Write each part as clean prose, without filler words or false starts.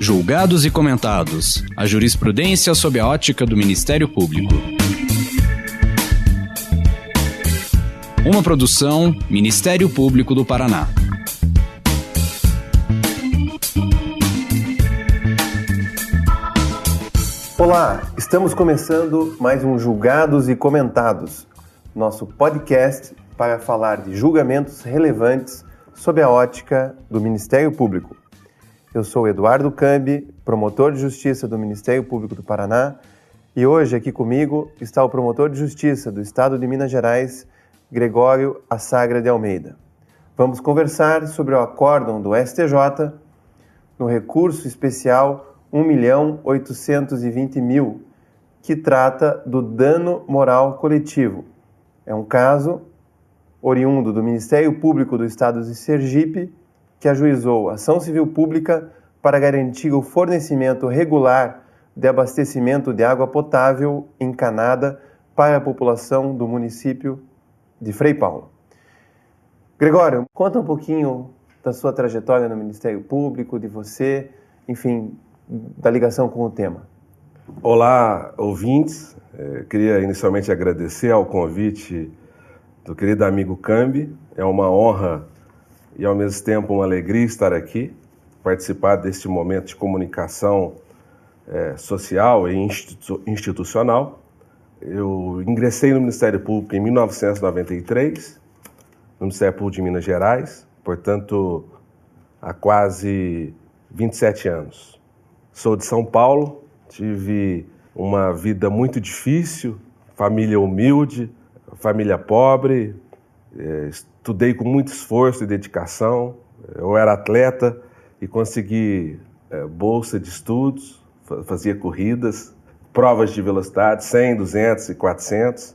Julgados e comentados. A jurisprudência sob a ótica do Ministério Público. Uma produção Ministério Público do Paraná. Olá, estamos começando mais um Julgados e Comentados, nosso podcast para falar de julgamentos relevantes sob a ótica do Ministério Público. Eu sou Eduardo Cambi, promotor de Justiça do Ministério Público do Paraná, e hoje aqui comigo está o promotor de Justiça do Estado de Minas Gerais, Gregório Assagra de Almeida. Vamos conversar sobre o acórdão do STJ no recurso especial 1.820.000, que trata do dano moral coletivo. É um caso oriundo do Ministério Público do Estado de Sergipe, que ajuizou ação civil pública para garantir o fornecimento regular de abastecimento de água potável encanada para a população do município de Frei Paulo. Gregório, conta um pouquinho da sua trajetória no Ministério Público, de você, enfim, da ligação com o tema. Olá, ouvintes. Queria inicialmente agradecer ao convite do querido amigo Cambi. É uma honra e, ao mesmo tempo, uma alegria estar aqui, participar deste momento de comunicação social e institucional. Eu ingressei no Ministério Público em 1993, no Ministério Público de Minas Gerais, portanto, há quase 27 anos. Sou de São Paulo, tive uma vida muito difícil, família humilde, família pobre, estudei com muito esforço e dedicação. Eu era atleta e consegui bolsa de estudos, fazia corridas, provas de velocidade, 100, 200 e 400.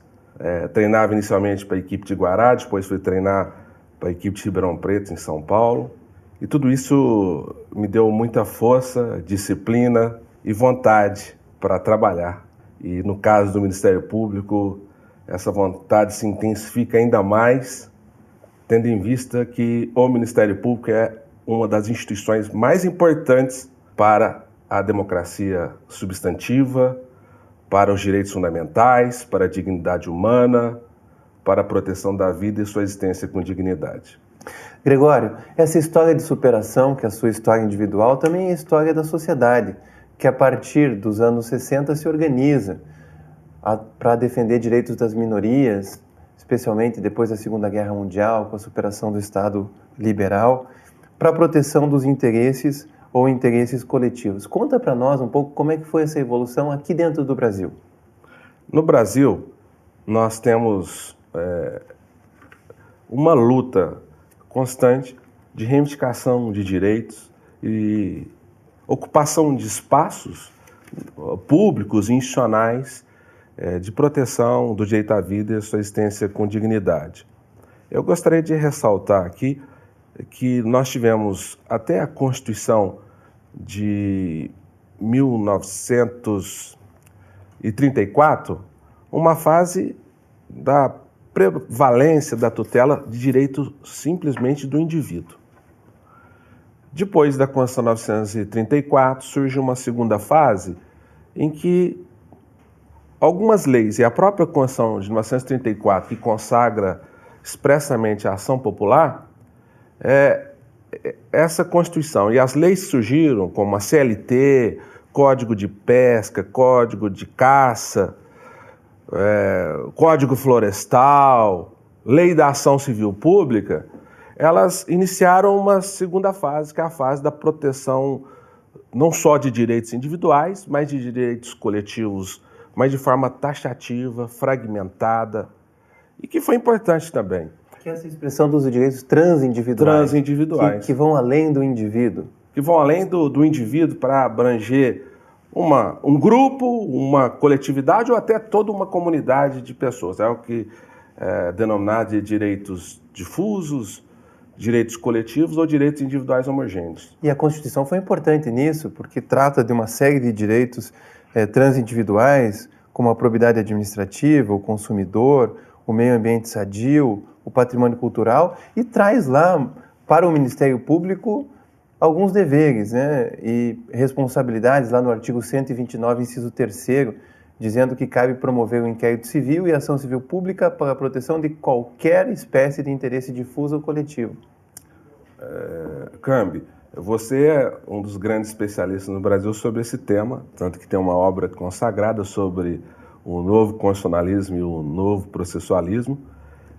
Treinava inicialmente para a equipe de Guará, depois fui treinar para a equipe de Ribeirão Preto, em São Paulo. E tudo isso me deu muita força, disciplina e vontade para trabalhar. E no caso do Ministério Público, essa vontade se intensifica ainda mais, tendo em vista que o Ministério Público é uma das instituições mais importantes para a democracia substantiva, para os direitos fundamentais, para a dignidade humana, para a proteção da vida e sua existência com dignidade. Gregório, essa história de superação, que é a sua história individual, também é a história da sociedade, que a partir dos anos 60 se organiza para defender direitos das minorias, especialmente depois da Segunda Guerra Mundial, com a superação do Estado liberal, para a proteção dos interesses ou interesses coletivos. Conta para nós um pouco como é que foi essa evolução aqui dentro do Brasil. No Brasil, nós temos uma luta constante de reivindicação de direitos e ocupação de espaços públicos e institucionais de proteção do direito à vida e sua existência com dignidade. Eu gostaria de ressaltar aqui que nós tivemos até a Constituição de 1934 uma fase da prevalência da tutela de direito simplesmente do indivíduo. Depois da Constituição de 1934, surge uma segunda fase em que algumas leis e a própria Constituição de 1934, que consagra expressamente a ação popular, essa Constituição e as leis que surgiram, como a CLT, Código de Pesca, Código de Caça, Código Florestal, Lei da Ação Civil Pública, elas iniciaram uma segunda fase, que é a fase da proteção não só de direitos individuais, mas de direitos coletivos, mas de forma taxativa, fragmentada, e que foi importante também. Que é essa expressão dos direitos transindividuais. Que vão além do indivíduo. Que vão além do indivíduo para abranger um grupo, uma coletividade ou até toda uma comunidade de pessoas. É o que é denominado de direitos difusos, direitos coletivos ou direitos individuais homogêneos. E a Constituição foi importante nisso, porque trata de uma série de direitos transindividuais, como a probidade administrativa, o consumidor, o meio ambiente sadio, o patrimônio cultural, e traz lá para o Ministério Público alguns deveres, né, e responsabilidades lá no artigo 129, inciso 3º, dizendo que cabe promover o inquérito civil e ação civil pública para a proteção de qualquer espécie de interesse difuso ou coletivo. Cambi, você é um dos grandes especialistas no Brasil sobre esse tema, tanto que tem uma obra consagrada sobre o novo constitucionalismo e o novo processualismo.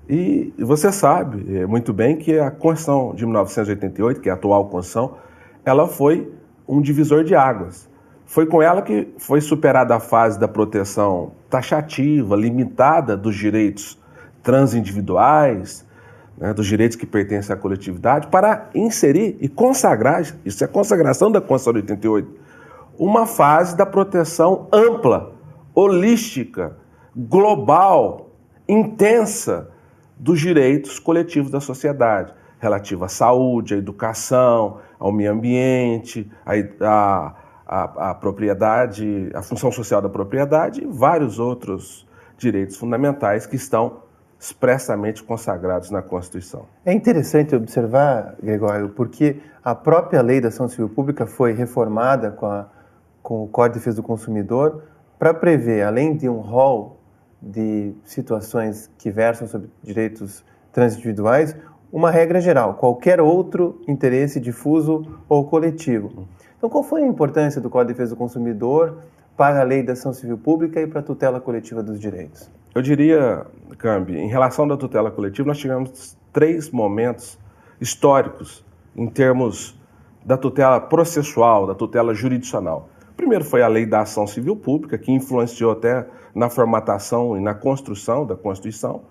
E você sabe muito bem que a Constituição de 1988, que é a atual Constituição, ela foi um divisor de águas. Foi com ela que foi superada a fase da proteção taxativa, limitada dos direitos transindividuais, né, dos direitos que pertencem à coletividade, para inserir e consagrar, isso é a consagração da Constituição de 88, uma fase da proteção ampla, holística, global, intensa, dos direitos coletivos da sociedade, relativa à saúde, à educação, ao meio ambiente, à propriedade, à função social da propriedade e vários outros direitos fundamentais que estão expressamente consagrados na Constituição. É interessante observar, Gregório, porque a própria Lei da Ação Civil Pública foi reformada com o Código de Defesa do Consumidor para prever, além de um rol de situações que versam sobre direitos transindividuais, uma regra geral, qualquer outro interesse difuso ou coletivo. Então, qual foi a importância do Código de Defesa do Consumidor para a Lei da Ação Civil Pública e para a tutela coletiva dos direitos? Eu diria, Cambi, em relação da tutela coletiva, nós tivemos 3 momentos históricos em termos da tutela processual, da tutela jurisdicional. O primeiro foi a Lei da Ação Civil Pública, que influenciou até na formatação e na construção da Constituição,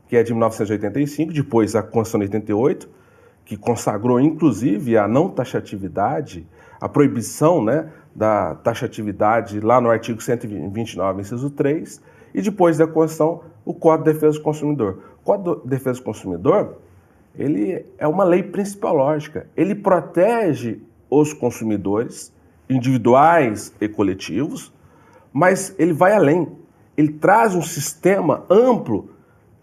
que é de 1985, depois a Constituição de 88, que consagrou inclusive a não taxatividade, a proibição, né, da taxatividade lá no artigo 129, inciso 3, e depois da Constituição, o Código de Defesa do Consumidor. O Código de Defesa do Consumidor, ele é uma lei principiológica, ele protege os consumidores individuais e coletivos, mas ele vai além. Ele traz um sistema amplo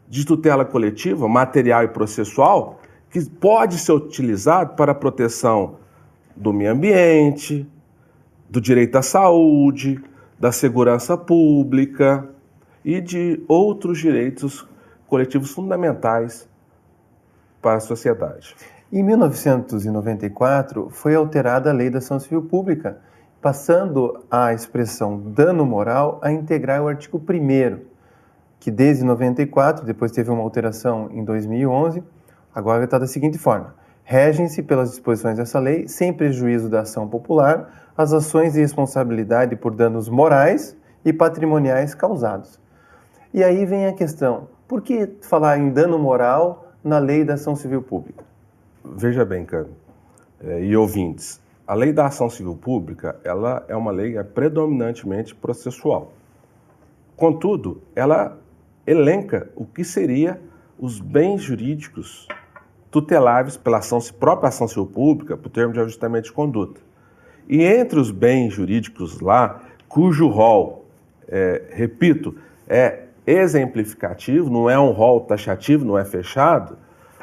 de tutela coletiva, material e processual, que pode ser utilizado para a proteção do meio ambiente, do direito à saúde, da segurança pública e de outros direitos coletivos fundamentais para a sociedade. Em 1994, foi alterada a Lei da Ação Civil Pública, passando a expressão dano moral a integrar o artigo 1º, que desde 94, depois teve uma alteração em 2011, agora está da seguinte forma: regem-se pelas disposições dessa lei, sem prejuízo da ação popular, as ações de responsabilidade por danos morais e patrimoniais causados. E aí vem a questão, por que falar em dano moral na Lei da Ação Civil Pública? Veja bem, Cano, e ouvintes, a Lei da Ação Civil Pública, ela é uma lei predominantemente processual. Contudo, ela elenca o que seria os bens jurídicos tuteláveis pela própria ação civil pública, por termo de ajustamento de conduta. E entre os bens jurídicos lá, cujo rol, repito, é exemplificativo, não é um rol taxativo, não é fechado,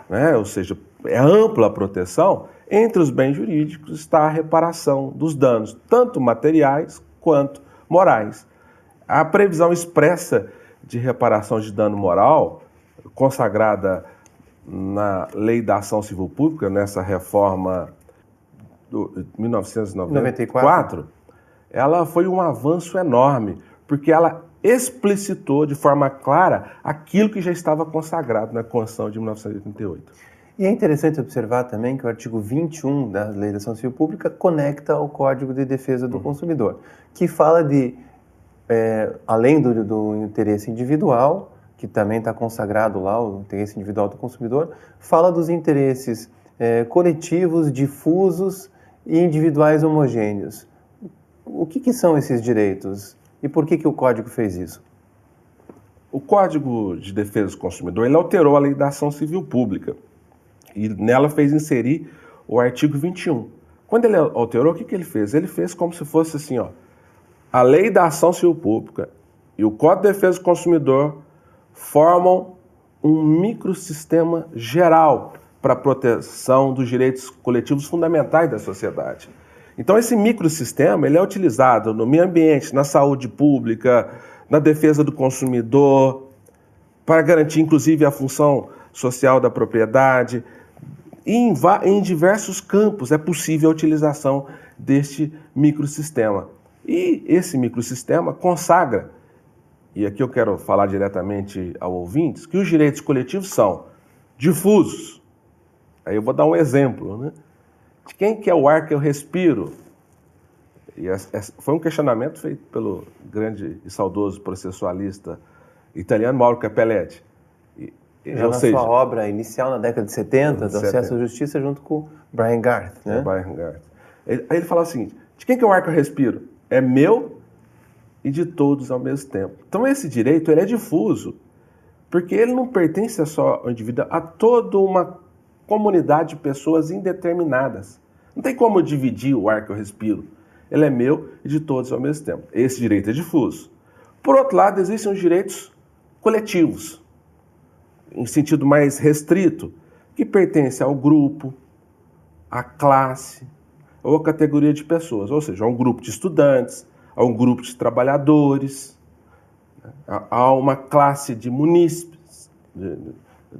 né? Ou seja, é ampla a proteção, entre os bens jurídicos está a reparação dos danos, tanto materiais quanto morais. A previsão expressa de reparação de dano moral, consagrada na Lei da Ação Civil Pública, nessa reforma de 1994, ela foi um avanço enorme, porque ela explicitou de forma clara aquilo que já estava consagrado na Constituição de 1988. E é interessante observar também que o artigo 21 da Lei da Ação Civil Pública conecta ao Código de Defesa do Consumidor, que fala de, além do interesse individual, que também está consagrado lá, o interesse individual do consumidor, fala dos interesses coletivos, difusos e individuais homogêneos. O que são esses direitos e por que o Código fez isso? O Código de Defesa do Consumidor ele alterou a Lei da Ação Civil Pública e nela fez inserir o artigo 21. Quando ele alterou, o que ele fez? Ele fez como se fosse assim, ó, a Lei da Ação Civil Pública e o Código de Defesa do Consumidor formam um microsistema geral para a proteção dos direitos coletivos fundamentais da sociedade. Então, esse microsistema ele é utilizado no meio ambiente, na saúde pública, na defesa do consumidor, para garantir, inclusive, a função social da propriedade. E em diversos campos é possível a utilização deste microsistema. E esse microsistema consagra, e aqui eu quero falar diretamente aos ouvintes, que os direitos coletivos são difusos. Aí eu vou dar um exemplo, né? De quem que é o ar que eu respiro? E foi um questionamento feito pelo grande e saudoso processualista italiano Mauro Capelletti. Já na sua obra inicial, na década de 70, do Acesso à Justiça, junto com Brian Garth, né? Brian Garth. Aí ele fala o seguinte: de quem que é o ar que eu respiro? É meu e de todos ao mesmo tempo. Então esse direito ele é difuso, porque ele não pertence só ao indivíduo, a toda uma comunidade de pessoas indeterminadas. Não tem como eu dividir o ar que eu respiro. Ele é meu e de todos ao mesmo tempo. Esse direito é difuso. Por outro lado, existem os direitos coletivos, em sentido mais restrito, que pertence ao grupo, à classe ou à categoria de pessoas, ou seja, a um grupo de estudantes, a um grupo de trabalhadores, a uma classe de munícipes,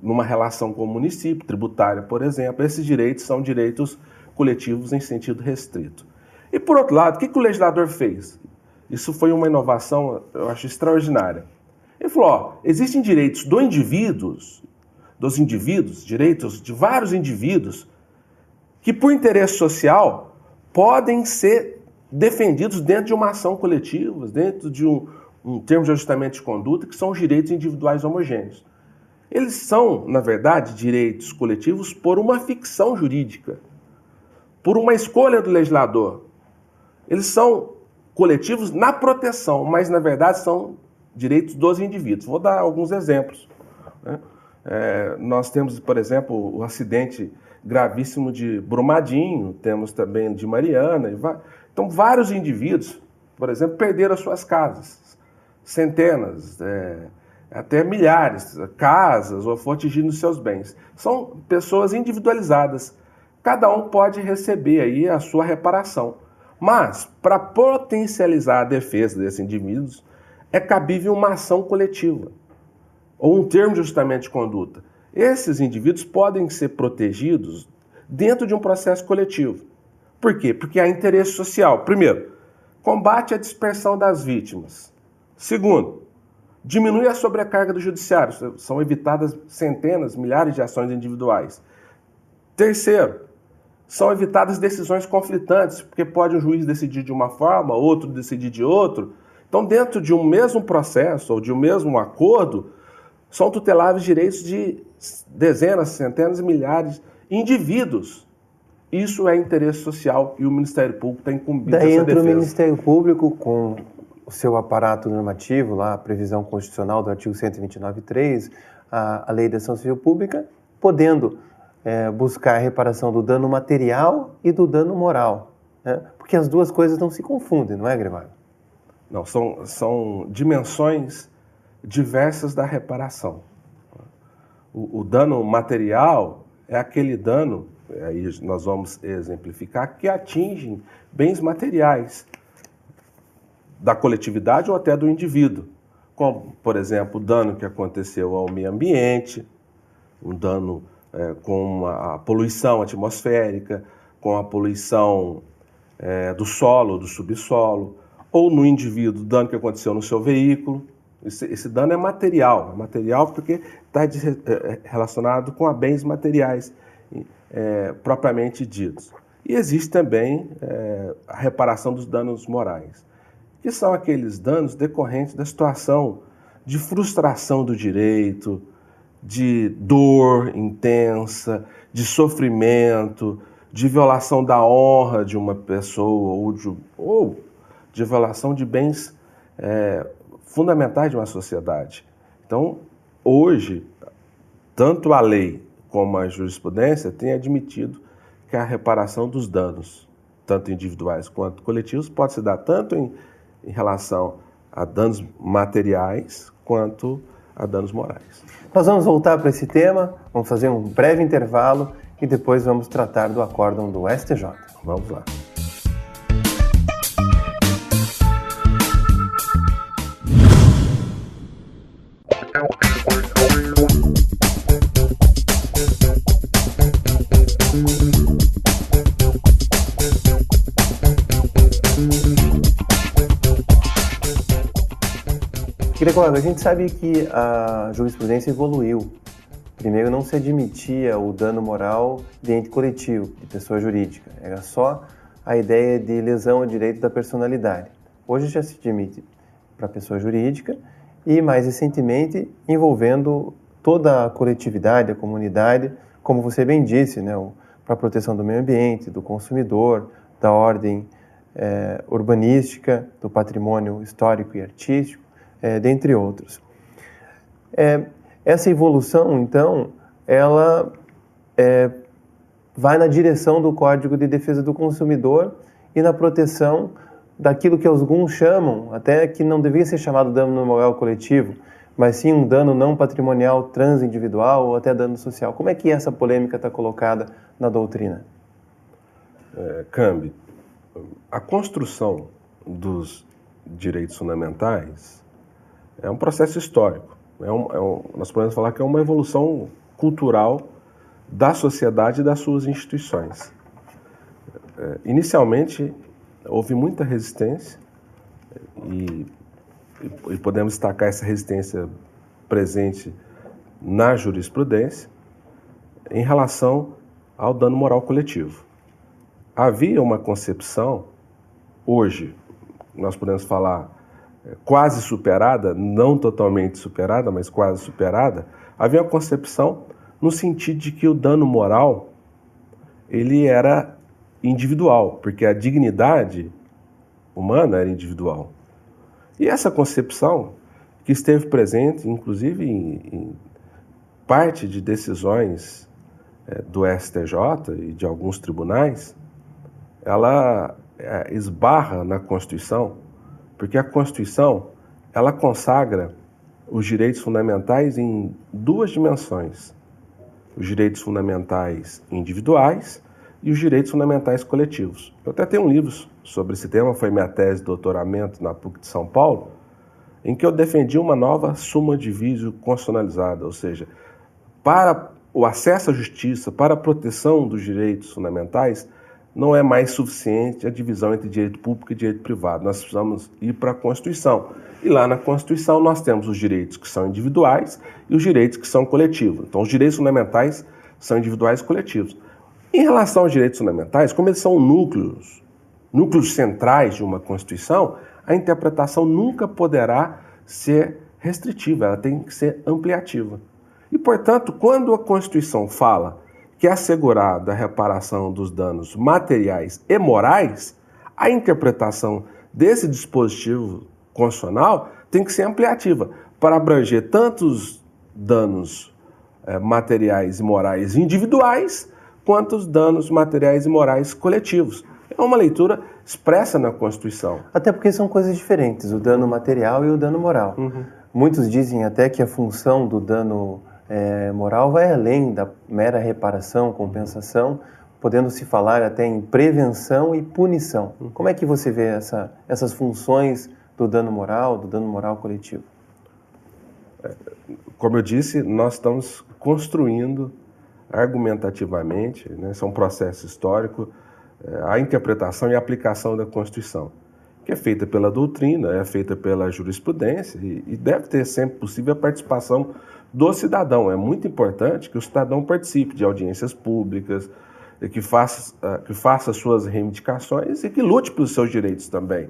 numa relação com o município, tributária, por exemplo. Esses direitos são direitos coletivos em sentido restrito. E, por outro lado, o que o legislador fez? Isso foi uma inovação, eu acho, extraordinária. Ele falou, ó, existem direitos dos indivíduos, direitos de vários indivíduos, que por interesse social podem ser defendidos dentro de uma ação coletiva, dentro de um termo de ajustamento de conduta, que são os direitos individuais homogêneos. Eles são, na verdade, direitos coletivos por uma ficção jurídica, por uma escolha do legislador. Eles são coletivos na proteção, mas, na verdade, são direitos dos indivíduos. Vou dar alguns exemplos, né? Nós temos, por exemplo, o acidente gravíssimo de Brumadinho, temos também de Mariana. Então, vários indivíduos, por exemplo, perderam as suas casas. Centenas, até milhares, casas, ou foram atingidos seus bens. São pessoas individualizadas. Cada um pode receber aí a sua reparação. Mas, para potencializar a defesa desses indivíduos, é cabível uma ação coletiva, ou um termo de ajustamento de conduta. Esses indivíduos podem ser protegidos dentro de um processo coletivo. Por quê? Porque há interesse social. Primeiro, combate à dispersão das vítimas. Segundo, diminui a sobrecarga do judiciário. São evitadas centenas, milhares de ações individuais. Terceiro, são evitadas decisões conflitantes, porque pode um juiz decidir de uma forma, outro decidir de outro. Então, dentro de um mesmo processo ou de um mesmo acordo, são tuteláveis direitos de dezenas, centenas, milhares de indivíduos. Isso é interesse social e o Ministério Público está incumbido dessa defesa. Daí entra o Ministério Público com o seu aparato normativo, lá, a previsão constitucional do artigo 129.3, a Lei da Ação Civil Pública, podendo buscar a reparação do dano material e do dano moral, né? Porque as duas coisas não se confundem, não é, Grimalho? Não, são dimensões diversas da reparação. O dano material é aquele dano, aí nós vamos exemplificar, que atinge bens materiais da coletividade ou até do indivíduo, como, por exemplo, o dano que aconteceu ao meio ambiente, um dano com a poluição atmosférica, com a poluição do solo, do subsolo, ou no indivíduo, dano que aconteceu no seu veículo. Esse dano é material porque está relacionado com a bens materiais propriamente ditos. E existe também a reparação dos danos morais, que são aqueles danos decorrentes da situação de frustração do direito, de dor intensa, de sofrimento, de violação da honra de uma pessoa ou de violação de bens fundamentais de uma sociedade. Então, hoje, tanto a lei como a jurisprudência têm admitido que a reparação dos danos, tanto individuais quanto coletivos, pode se dar tanto em relação a danos materiais quanto a danos morais. Nós vamos voltar para esse tema, vamos fazer um breve intervalo e depois vamos tratar do acórdão do STJ. Vamos lá. A gente sabe que a jurisprudência evoluiu. Primeiro não se admitia o dano moral de ente coletivo, de pessoa jurídica. Era só a ideia de lesão ao direito da personalidade. Hoje já se admite para a pessoa jurídica e, mais recentemente, envolvendo toda a coletividade, a comunidade, como você bem disse, né, para a proteção do meio ambiente, do consumidor, da ordem urbanística, do patrimônio histórico e artístico, dentre outros. Essa evolução, então, ela vai na direção do Código de Defesa do Consumidor e na proteção daquilo que alguns chamam, até que não devia ser chamado dano moral coletivo, mas sim um dano não patrimonial transindividual ou até dano social. Como é que essa polêmica está colocada na doutrina? Cambi, a construção dos direitos fundamentais é um processo histórico. Nós podemos falar que é uma evolução cultural da sociedade e das suas instituições. Inicialmente, houve muita resistência e podemos destacar essa resistência presente na jurisprudência em relação ao dano moral coletivo. Havia uma concepção, hoje nós podemos falar quase superada, não totalmente superada, mas quase superada, havia uma concepção no sentido de que o dano moral ele era individual, porque a dignidade humana era individual. E essa concepção, que esteve presente, inclusive, em parte de decisões do STJ e de alguns tribunais, ela esbarra na Constituição, porque a Constituição ela consagra os direitos fundamentais em duas dimensões: os direitos fundamentais individuais e os direitos fundamentais coletivos. Eu até tenho um livro sobre esse tema, foi minha tese de doutoramento na PUC de São Paulo, em que eu defendi uma nova summa divisio constitucionalizada, ou seja, para o acesso à justiça, para a proteção dos direitos fundamentais, não é mais suficiente a divisão entre direito público e direito privado. Nós precisamos ir para a Constituição. E lá na Constituição nós temos os direitos que são individuais e os direitos que são coletivos. Então, os direitos fundamentais são individuais e coletivos. Em relação aos direitos fundamentais, como eles são núcleos centrais de uma Constituição, a interpretação nunca poderá ser restritiva, ela tem que ser ampliativa. E, portanto, quando a Constituição fala que é assegurada a reparação dos danos materiais e morais, a interpretação desse dispositivo constitucional tem que ser ampliativa, para abranger tanto os danos materiais e morais individuais, quanto os danos materiais e morais coletivos. É uma leitura expressa na Constituição. Até porque são coisas diferentes, o dano material e o dano moral. Uhum. Muitos dizem até que a função do dano moral vai além da mera reparação, compensação, podendo se falar até em prevenção e punição. Como é que você vê essas funções do dano moral coletivo? Como eu disse, nós estamos construindo argumentativamente, né, isso é um processo histórico, a interpretação e a aplicação da Constituição, que é feita pela doutrina, é feita pela jurisprudência e deve ter sempre possível a participação do cidadão. É muito importante que o cidadão participe de audiências públicas, que faça suas reivindicações e que lute pelos seus direitos também.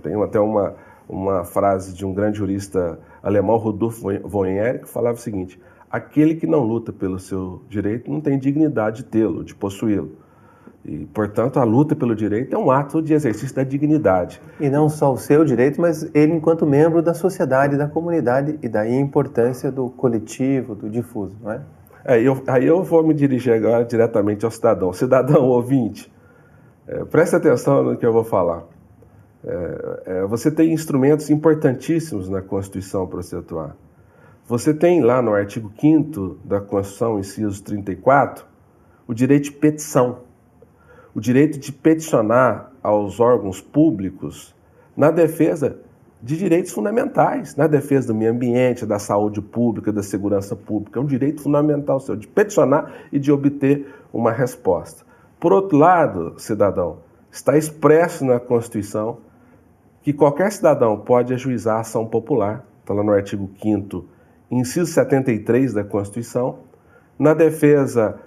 Tem até uma frase de um grande jurista alemão, Rudolf von Ehring, que falava o seguinte: aquele que não luta pelo seu direito não tem dignidade de tê-lo, de possuí-lo. E, portanto, a luta pelo direito é um ato de exercício da dignidade. E não só o seu direito, mas ele enquanto membro da sociedade, da comunidade, e daí a importância do coletivo, do difuso, não é? Aí eu vou me dirigir agora diretamente ao cidadão. Cidadão ouvinte, preste atenção no que eu vou falar. Você tem instrumentos importantíssimos na Constituição para você atuar. Você tem lá no artigo 5º da Constituição, inciso 34, o direito de petição. O direito de peticionar aos órgãos públicos na defesa de direitos fundamentais, na defesa do meio ambiente, da saúde pública, da segurança pública. É um direito fundamental seu, de peticionar e de obter uma resposta. Por outro lado, cidadão, está expresso na Constituição que qualquer cidadão pode ajuizar a ação popular, está lá no artigo 5º, inciso 73 da Constituição, na defesa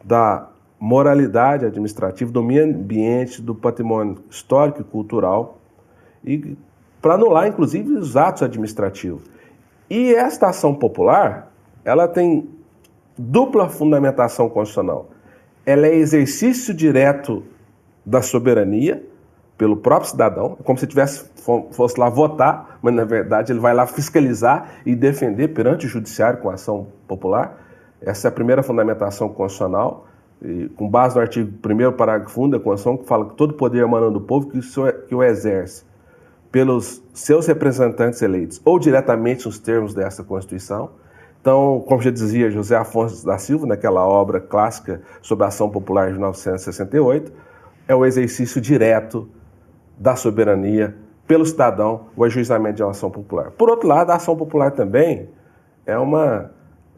da moralidade administrativa, do meio ambiente, do patrimônio histórico e cultural, e para anular, inclusive, os atos administrativos. E esta ação popular, ela tem dupla fundamentação constitucional. Ela é exercício direto da soberania pelo próprio cidadão, é como se fosse lá votar, mas na verdade ele vai lá fiscalizar e defender perante o judiciário com a ação popular. Essa é a primeira fundamentação constitucional, e com base no artigo 1º, parágrafo 1 da Constituição, que fala que todo poder emana do povo que o exerce pelos seus representantes eleitos ou diretamente nos termos dessa Constituição. Então, como já dizia José Afonso da Silva, naquela obra clássica sobre a ação popular de 1968, é o exercício direto da soberania pelo cidadão, o ajuizamento de uma ação popular. Por outro lado, a ação popular também é uma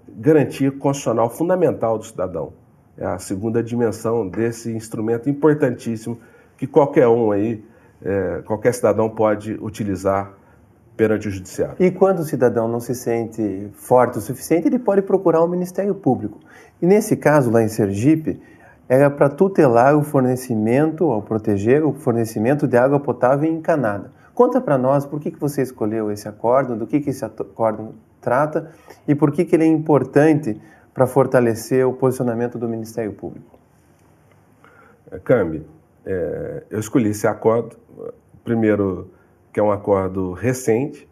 garantia constitucional fundamental do cidadão. É a segunda dimensão desse instrumento importantíssimo que qualquer cidadão pode utilizar perante o judiciário. E quando o cidadão não se sente forte o suficiente, ele pode procurar o Ministério Público. E nesse caso, lá em Sergipe, era para tutelar o fornecimento, ou proteger o fornecimento de água potável encanada. Conta para nós por que você escolheu esse acórdão, do que esse acórdão trata e por que ele é importante para fortalecer o posicionamento do Ministério Público. Cambi, eu escolhi esse acordo, primeiro, que é um acordo recente.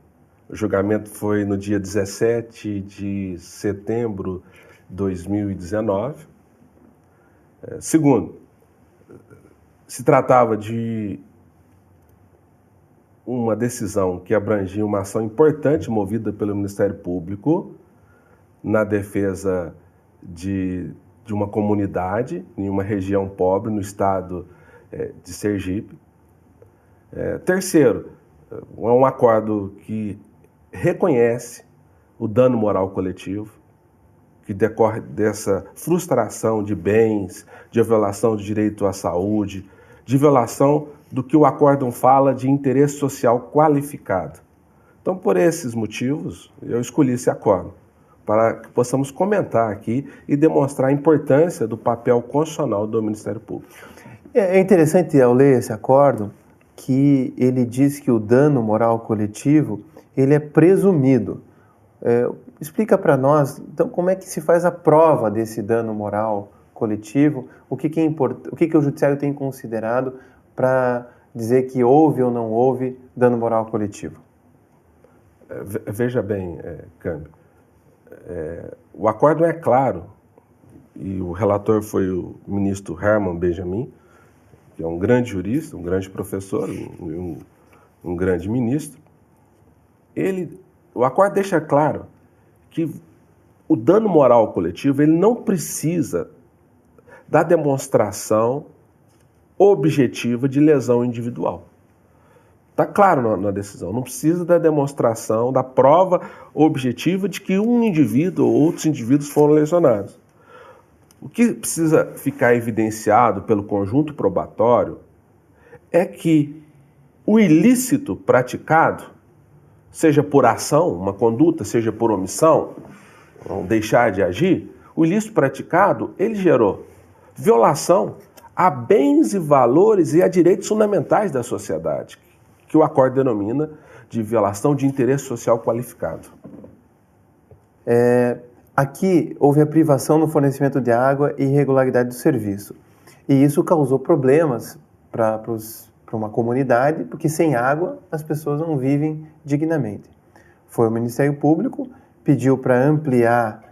O julgamento foi no dia 17 de setembro de 2019. Segundo, se tratava de uma decisão que abrangia uma ação importante movida pelo Ministério Público na defesa de uma comunidade em uma região pobre no estado de Sergipe. Terceiro, é um acordo que reconhece o dano moral coletivo que decorre dessa frustração de bens, de violação do direito à saúde, de violação do que o acórdão fala de interesse social qualificado. Então, por esses motivos, eu escolhi esse acórdão, para que possamos comentar aqui e demonstrar a importância do papel constitucional do Ministério Público. É interessante, ao ler esse acórdão, que ele diz que o dano moral coletivo ele é presumido. Explica para nós, então, como é que se faz a prova desse dano moral coletivo, o que o judiciário tem considerado para dizer que houve ou não houve dano moral coletivo? Veja bem, Câmbio, o acórdão é claro, e o relator foi o ministro Herman Benjamin, que é um grande jurista, um grande professor, um grande ministro. O acordo deixa claro que o dano moral coletivo ele não precisa da demonstração objetiva de lesão individual. Está claro na decisão, não precisa da demonstração, da prova objetiva de que um indivíduo ou outros indivíduos foram lesionados. O que precisa ficar evidenciado pelo conjunto probatório é que o ilícito praticado, seja por ação, uma conduta, seja por omissão, ou deixar de agir, o ilícito praticado, ele gerou violação a bens e valores e a direitos fundamentais da sociedade, que o acordo denomina de violação de interesse social qualificado. Aqui houve a privação no fornecimento de água e irregularidade do serviço. E isso causou problemas para uma comunidade, porque sem água as pessoas não vivem dignamente. Foi o Ministério Público, pediu para ampliar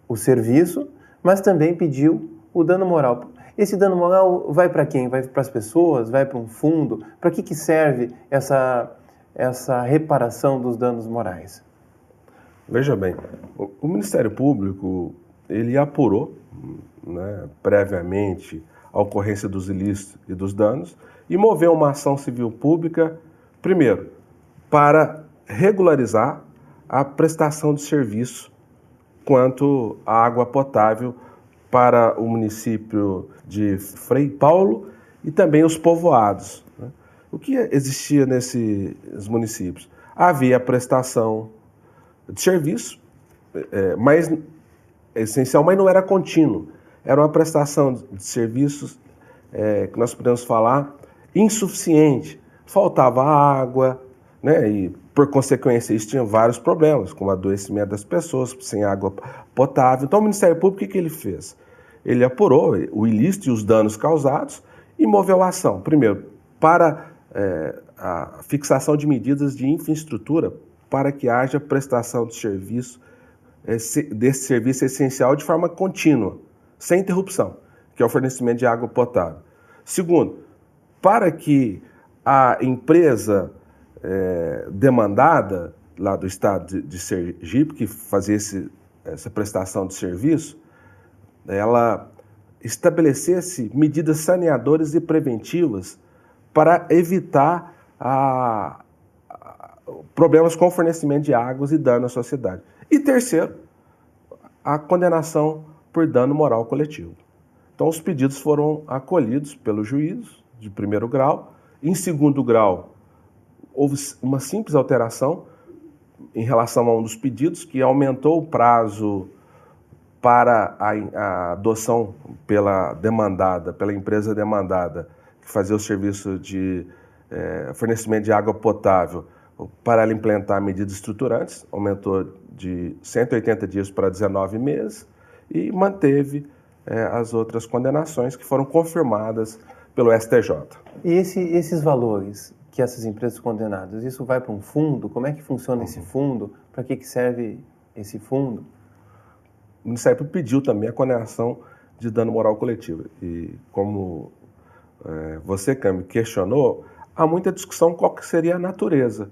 o serviço, mas também pediu o dano moral. Esse dano moral vai para quem? Vai para as pessoas? Vai para um fundo? Para que serve essa reparação dos danos morais? Veja bem, o Ministério Público, ele apurou, né, previamente a ocorrência dos ilícitos e dos danos e moveu uma ação civil pública, primeiro, para regularizar a prestação de serviço quanto à água potável para o município de Frei Paulo e também os povoados, né? O que existia nesses municípios? Havia a prestação de serviço, mas essencial, mas não era contínuo. Era uma prestação de serviços que nós podemos falar insuficiente. Faltava água, né? E por consequência isso tinha vários problemas, como adoecimento das pessoas, sem água potável. Então o Ministério Público, o que ele fez? Ele apurou o ilícito e os danos causados e moveu a ação. Primeiro, para a fixação de medidas de infraestrutura para que haja prestação de serviço, desse serviço essencial de forma contínua, sem interrupção, que é o fornecimento de água potável. Segundo, para que a empresa demandada lá do estado de Sergipe, que fazia essa prestação de serviço, ela estabelecesse medidas saneadoras e preventivas para evitar problemas com o fornecimento de águas e dano à sociedade. E terceiro, a condenação por dano moral coletivo. Então, os pedidos foram acolhidos pelo juiz de primeiro grau. Em segundo grau, houve uma simples alteração em relação a um dos pedidos, que aumentou o prazo para a adoção pela empresa demandada, que fazia o serviço de fornecimento de água potável, para ela implementar medidas estruturantes, aumentou de 180 dias para 19 meses e manteve as outras condenações que foram confirmadas pelo STJ. E esses valores que essas empresas condenadas, isso vai para um fundo? Como é que funciona esse fundo? Para que serve esse fundo? O Ministério Público pediu também a condenação de dano moral coletivo. E como você, Cami, questionou, há muita discussão qual que seria a natureza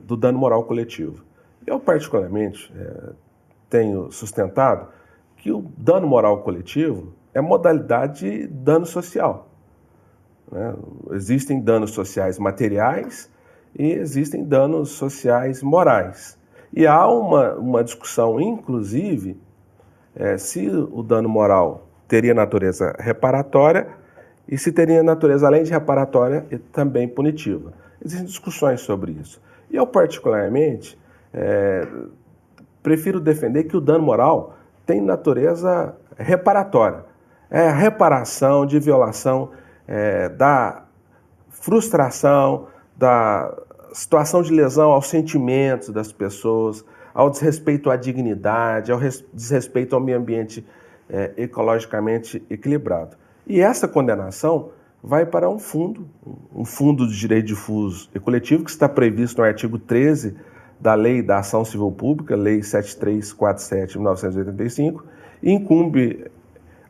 do dano moral coletivo. Eu, particularmente, tenho sustentado que o dano moral coletivo é modalidade de dano social, né? Existem danos sociais materiais e existem danos sociais morais. E há uma discussão, inclusive, se o dano moral teria natureza reparatória e se teria natureza, além de reparatória, e também punitiva. Existem discussões sobre isso. E eu, particularmente, prefiro defender que o dano moral tem natureza reparatória. É a reparação de violação da frustração, da situação de lesão aos sentimentos das pessoas, ao desrespeito à dignidade, ao desrespeito ao meio ambiente ecologicamente equilibrado. E essa condenação vai para um fundo de direito difuso e coletivo que está previsto no artigo 13 da Lei da Ação Civil Pública, Lei 7347 de 1985, e incumbe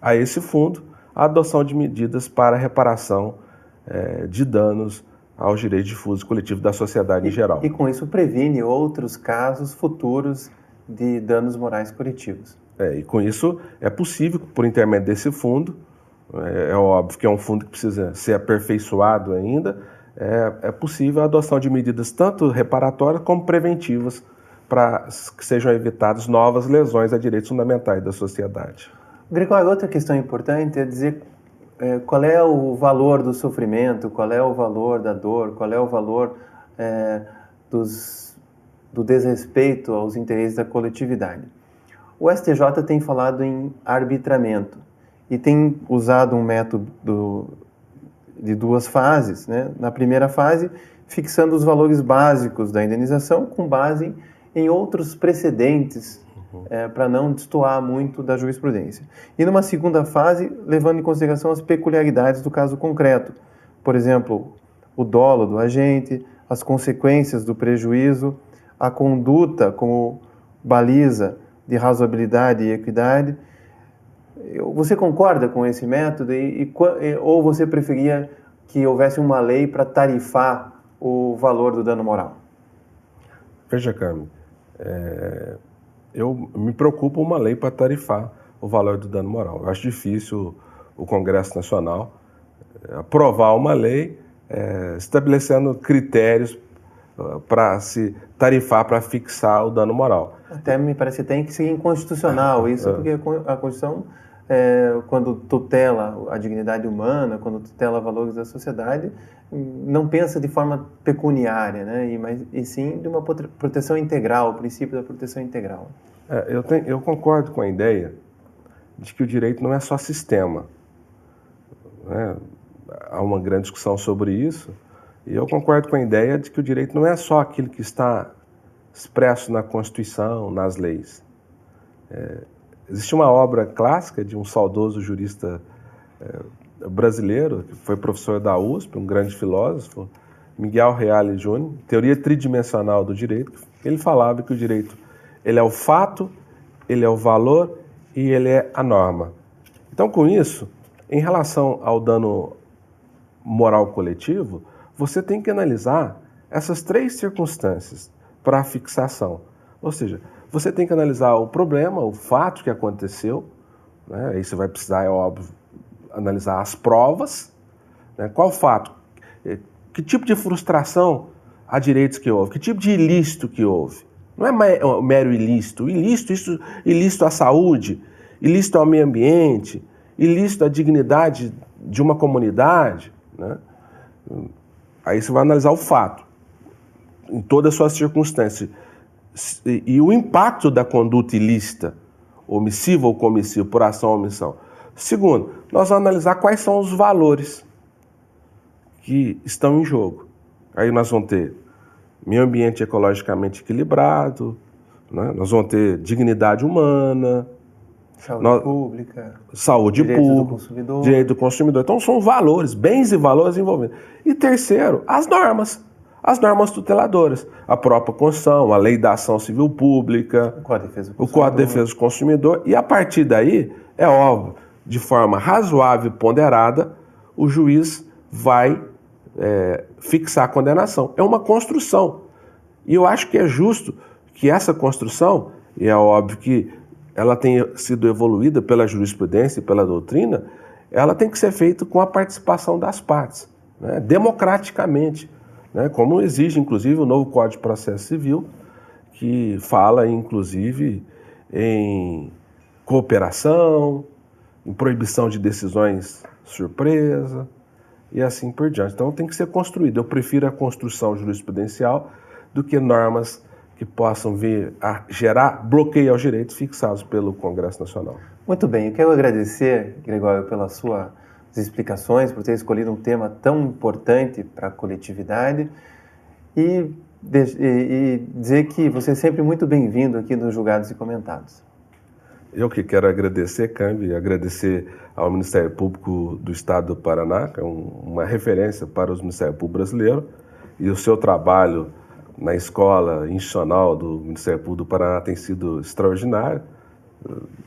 a esse fundo a adoção de medidas para reparação de danos aos direitos difusos e coletivos da sociedade em geral. E com isso previne outros casos futuros de danos morais coletivos. E com isso é possível, por intermédio desse fundo, é óbvio que é um fundo que precisa ser aperfeiçoado ainda, é possível a adoção de medidas tanto reparatórias como preventivas para que sejam evitadas novas lesões a direitos fundamentais da sociedade. Gregório, outra questão importante é dizer qual é o valor do sofrimento, qual é o valor da dor, qual é o valor do desrespeito aos interesses da coletividade. O STJ tem falado em arbitramento e tem usado um método de duas fases, né? Na primeira fase, fixando os valores básicos da indenização com base em outros precedentes, para não destoar muito da jurisprudência. E numa segunda fase, levando em consideração as peculiaridades do caso concreto. Por exemplo, o dolo do agente, as consequências do prejuízo, a conduta como baliza de razoabilidade e equidade. Você concorda com esse método ou você preferia que houvesse uma lei para tarifar o valor do dano moral? Veja, Cami, eu me preocupa uma lei para tarifar o valor do dano moral. Eu acho difícil o Congresso Nacional aprovar uma lei estabelecendo critérios para se tarifar, para fixar o dano moral. Até me parece que tem que ser inconstitucional isso, porque a Constituição, quando tutela a dignidade humana, quando tutela valores da sociedade, não pensa de forma pecuniária, né? E sim de uma proteção integral, o princípio da proteção integral. Eu concordo com a ideia de que o direito não é só sistema, né? Há uma grande discussão sobre isso, e eu concordo com a ideia de que o direito não é só aquilo que está expresso na Constituição, nas leis. Existe uma obra clássica de um saudoso jurista brasileiro, que foi professor da USP, um grande filósofo, Miguel Reale Júnior, Teoria Tridimensional do Direito. Ele falava que o direito ele é o fato, ele é o valor e ele é a norma. Então, com isso, em relação ao dano moral coletivo, você tem que analisar essas 3 circunstâncias para a fixação. Ou seja, você tem que analisar o problema, o fato que aconteceu, né? Aí você vai precisar, é óbvio, analisar as provas, né? Qual fato? Que tipo de frustração a direitos que houve? Que tipo de ilícito que houve? Não é mero ilícito. Ilícito à saúde, ilícito ao meio ambiente, ilícito à dignidade de uma comunidade, né? Aí você vai analisar o fato, em todas as suas circunstâncias, e o impacto da conduta ilícita, omissiva ou comissiva, por ação ou omissão. Segundo, nós vamos analisar quais são os valores que estão em jogo. Aí nós vamos ter meio ambiente ecologicamente equilibrado, né? Nós vamos ter dignidade humana, saúde pública, direito do consumidor. Então são valores, bens e valores envolvidos. E terceiro, as normas tuteladoras, a própria Constituição, a Lei da Ação Civil Pública, o Código de Defesa do Consumidor, e a partir daí, é óbvio, de forma razoável e ponderada, o juiz vai fixar a condenação. É uma construção. E eu acho que é justo que essa construção, e é óbvio que ela tenha sido evoluída pela jurisprudência e pela doutrina, ela tem que ser feita com a participação das partes, né? Democraticamente, né? Como exige, inclusive, o novo Código de Processo Civil, que fala, inclusive, em cooperação, em proibição de decisões surpresa e assim por diante. Então tem que ser construído. Eu prefiro a construção jurisprudencial do que normas que possam vir a gerar bloqueio aos direitos fixados pelo Congresso Nacional. Muito bem, eu quero agradecer, Gregório, pelas suas explicações, por ter escolhido um tema tão importante para a coletividade e dizer que você é sempre muito bem-vindo aqui nos Julgados e Comentados. Eu que quero agradecer, Cambi, agradecer ao Ministério Público do Estado do Paraná, que é uma referência para os Ministérios Públicos brasileiros, e o seu trabalho na escola institucional do Ministério Público do Paraná tem sido extraordinário,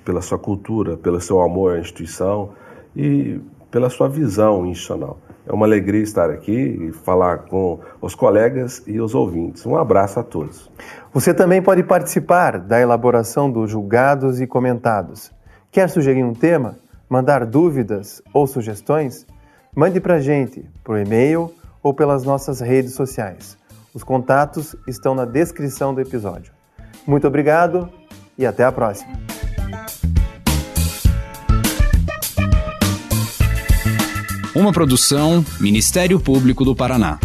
pela sua cultura, pelo seu amor à instituição e pela sua visão institucional. É uma alegria estar aqui e falar com os colegas e os ouvintes. Um abraço a todos. Você também pode participar da elaboração dos Julgados e Comentados. Quer sugerir um tema? Mandar dúvidas ou sugestões? Mande para a gente por e-mail ou pelas nossas redes sociais. Os contatos estão na descrição do episódio. Muito obrigado e até a próxima. Uma produção Ministério Público do Paraná.